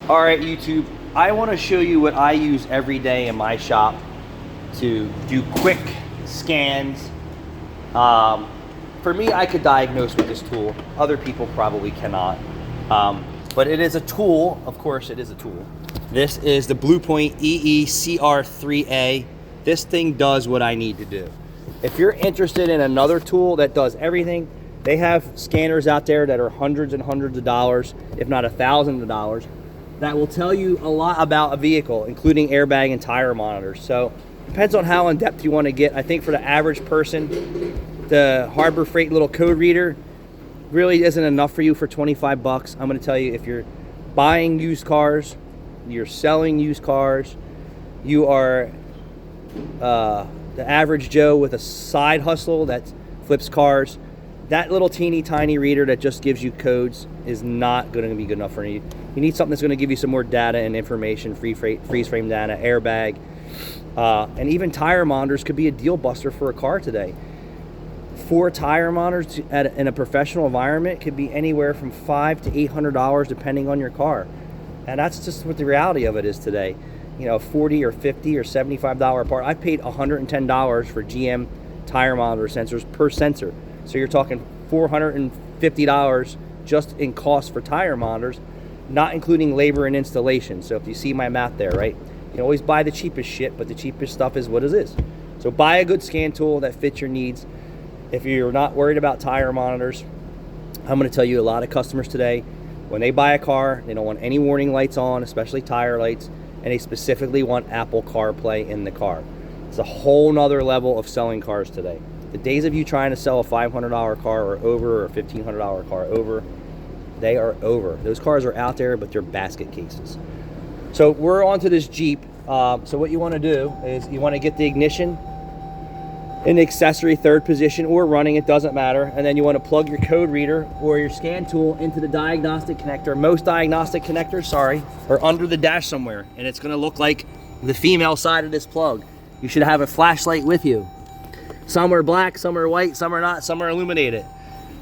All right, YouTube, I want to show you what I use every day in my shop to do quick scans. For me, I could diagnose with this tool. Other people probably cannot. But it is a tool. Of course, it is a tool. This is the Bluepoint EECR3A. This thing does what I need to do. If you're interested in another tool that does everything, they have scanners out there that are hundreds and hundreds of dollars, if not thousands of dollars, that will tell you a lot about a vehicle, including airbag and tire monitors. So depends on how in depth you want to get. I think for the average person, the Harbor Freight little code reader really isn't enough for you for 25 bucks. I'm going to tell you, if you're buying used cars, you're selling used cars, you are the average Joe with a side hustle that flips cars, that little teeny tiny reader that just gives you codes is not going to be good enough for you. You need something that's going to give you some more data and information, freeze frame data, airbag, and even tire monitors could be a deal buster for a car today. 4 tire monitors in a professional environment could be anywhere from $500 to $800 depending on your car, and that's just what the reality of it is today. You know, $40 or $50 or $75 part. I paid $110 for GM tire monitor sensors per sensor. So you're talking $450 just in cost for tire monitors, not including labor and installation. So if you see my math there, right? You can always buy the cheapest shit, but the cheapest stuff is what it is. So buy a good scan tool that fits your needs. If you're not worried about tire monitors, I'm going to tell you, a lot of customers today, when they buy a car, they don't want any warning lights on, especially tire lights, and they specifically want Apple CarPlay in the car. It's a whole nother level of selling cars today. The days of you trying to sell a $500 car or over, or a $1,500 car over, they are over. Those cars are out there, but they're basket cases. So we're onto this Jeep. So what you want to do is you want to get the ignition in the accessory third position or running, it doesn't matter. And then you want to plug your code reader or your scan tool into the diagnostic connector. Most diagnostic connectors, are under the dash somewhere. And it's going to look like the female side of this plug. You should have a flashlight with you. Some are black, some are white, some are not, some are illuminated.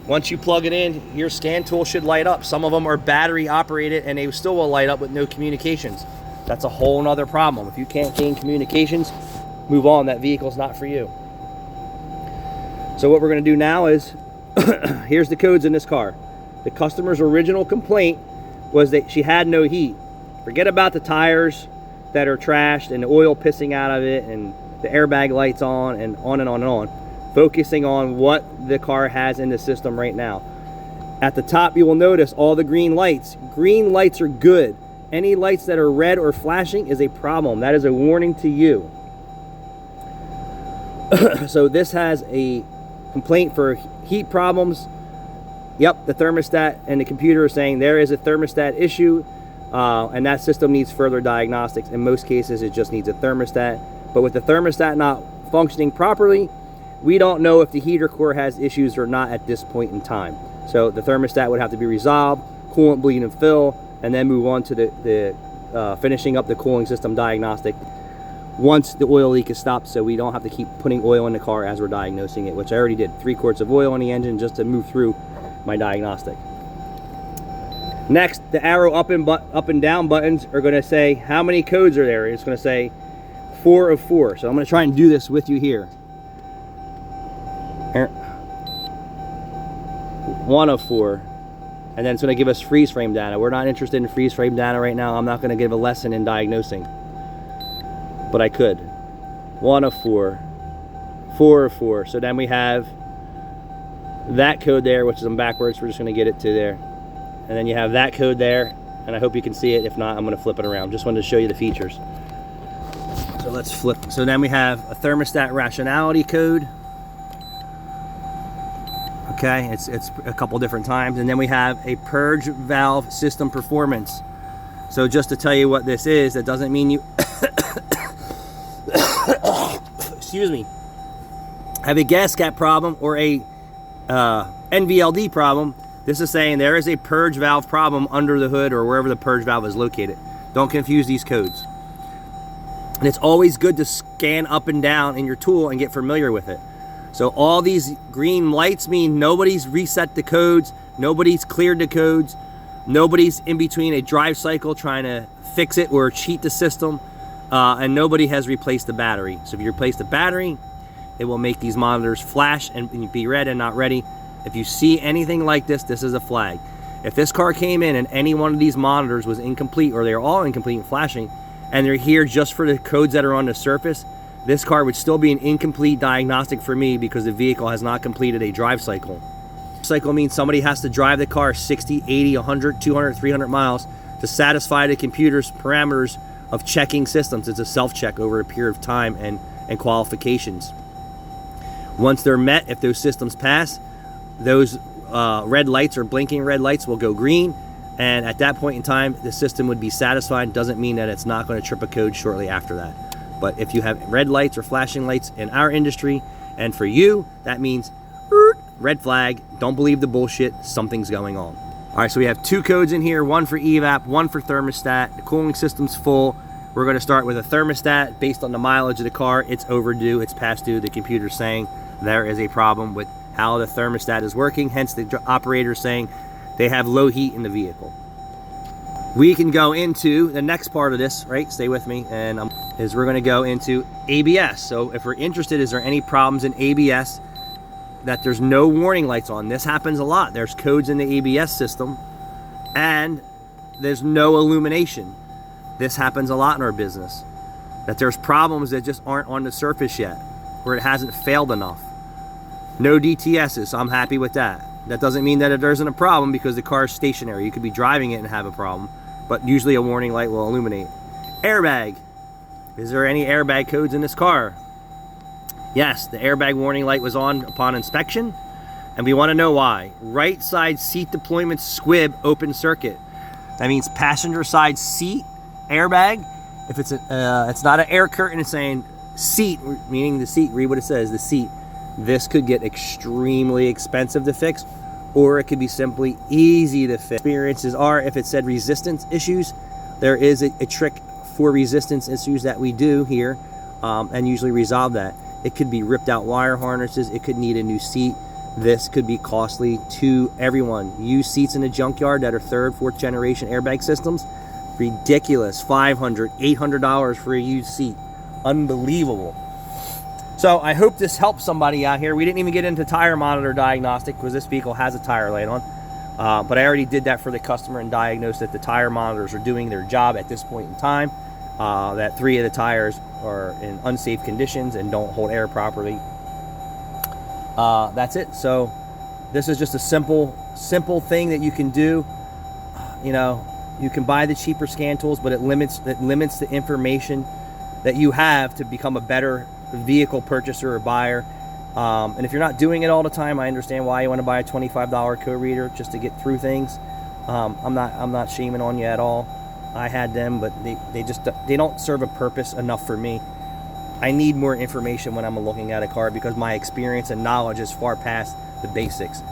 Once you plug it in, your scan tool should light up. Some of them are battery operated and they still will light up with no communications. That's a whole nother problem. If you can't gain communications, move on. That vehicle's not for you. So what we're going to do now is, here's the codes in this car. The customer's original complaint was that she had no heat. Forget about the tires that are trashed and the oil pissing out of it and the airbag lights on and on and on and on. Focusing on what the car has in the system right now. At the top, you will notice all the green lights. Green lights are good. Any lights that are red or flashing is a problem. That is a warning to you. So this has a complaint for heat problems. Yep, the thermostat and the computer are saying there is a thermostat issue, and that system needs further diagnostics. In most cases, it just needs a thermostat. But with the thermostat not functioning properly, we don't know if the heater core has issues or not at this point in time. So the thermostat would have to be resolved, coolant bleed and fill, and then move on to the finishing up the cooling system diagnostic once the oil leak is stopped, so we don't have to keep putting oil in the car as we're diagnosing it, which I already did. 3 quarts of oil in the engine just to move through my diagnostic. Next, the arrow up and down buttons are going to say how many codes are there. It's going to say 4 of 4. So I'm going to try and do this with you here. 1 of 4. And then it's going to give us freeze frame data. We're not interested in freeze frame data right now. I'm not going to give a lesson in diagnosing, but I could. 1 of 4. 4 of 4. So then we have that code there, which is in backwards. We're just going to get it to there. And then you have that code there, and I hope you can see it. If not, I'm going to flip it around. Just wanted to show you the features. So let's flip. So then we have a thermostat rationality code. Okay, it's a couple different times. And then we have a purge valve system performance. So just to tell you what this is, that doesn't mean you excuse me, have a gas cap problem or a NVLD problem. This is saying there is a purge valve problem under the hood or wherever the purge valve is located. Don't confuse these codes. And it's always good to scan up and down in your tool and get familiar with it. So all these green lights mean nobody's reset the codes, nobody's cleared the codes. Nobody's in between a drive cycle trying to fix it or cheat the system, and nobody has replaced the battery. So if you replace the battery, it will make these monitors flash and be red and not ready. If you see anything like this, this is a flag. If this car came in and any one of these monitors was incomplete, or they're all incomplete and flashing, and they're here just for the codes that are on the surface, this car would still be an incomplete diagnostic for me because the vehicle has not completed a drive cycle. Cycle means somebody has to drive the car 60, 80, 100, 200, 300 miles to satisfy the computer's parameters of checking systems. It's a self-check over a period of time and qualifications. Once they're met, if those systems pass, those red lights or blinking red lights will go green, and at that point in time, the system would be satisfied. Doesn't mean that it's not going to trip a code shortly after that. But if you have red lights or flashing lights in our industry, and for you, that means red flag, don't believe the bullshit, something's going on. All right, so we have 2 codes in here, one for evap, one for thermostat. The cooling system's full. We're going to start with a thermostat based on the mileage of the car. It's overdue, it's past due. The computer's saying there is a problem with how the thermostat is working, hence the operator saying they have low heat in the vehicle. We can go into the next part of this, right? Stay with me, and is we're going to go into ABS. So if we're interested, is there any problems in ABS that there's no warning lights on? This happens a lot. There's codes in the ABS system and there's no illumination. This happens a lot in our business, that there's problems that just aren't on the surface yet, where it hasn't failed enough. No DTSs, so I'm happy with that. That doesn't mean that there isn't a problem because the car is stationary. You could be driving it and have a problem, but usually a warning light will illuminate. Airbag. Is there any airbag codes in this car? Yes, the airbag warning light was on upon inspection, and we want to know why. Right side seat deployment squib open circuit. That means passenger side seat airbag. If it's it's not an air curtain, it's saying seat, meaning the seat. Read what it says, the seat. This could get extremely expensive to fix, or it could be simply easy to fix. Experiences are, if it said resistance issues, there is a trick for resistance issues that we do here, and usually resolve that. It could be ripped out wire harnesses. It could need a new seat. This could be costly to everyone. Used seats in the junkyard that are 3rd, 4th generation airbag systems, ridiculous. $500, $800 for a used seat. Unbelievable. So I hope this helps somebody out here. We didn't even get into tire monitor diagnostic because this vehicle has a tire light on. But I already did that for the customer and diagnosed that the tire monitors are doing their job at this point in time. That 3 of the tires are in unsafe conditions and don't hold air properly. That's it. So this is just a simple thing that you can do. You know, you can buy the cheaper scan tools, but it limits the information that you have to become a better vehicle purchaser or buyer. And if you're not doing it all the time, I understand why you want to buy a $25 code reader just to get through things. I'm not shaming on you at all. I had them, but they don't serve a purpose enough for me. I need more information when I'm looking at a car because my experience and knowledge is far past the basics.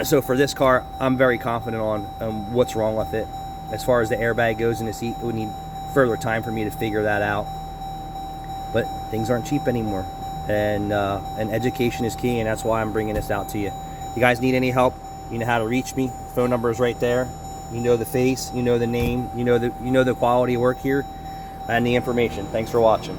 So for this car, I'm very confident on what's wrong with it. As far as the airbag goes in the seat, it would need further time for me to figure that out. But things aren't cheap anymore, and education is key, and that's why I'm bringing this out to you. You guys need any help? You know how to reach me. Phone number is right there. You know the face, you know the name, you know the quality of work here, and the information. Thanks for watching.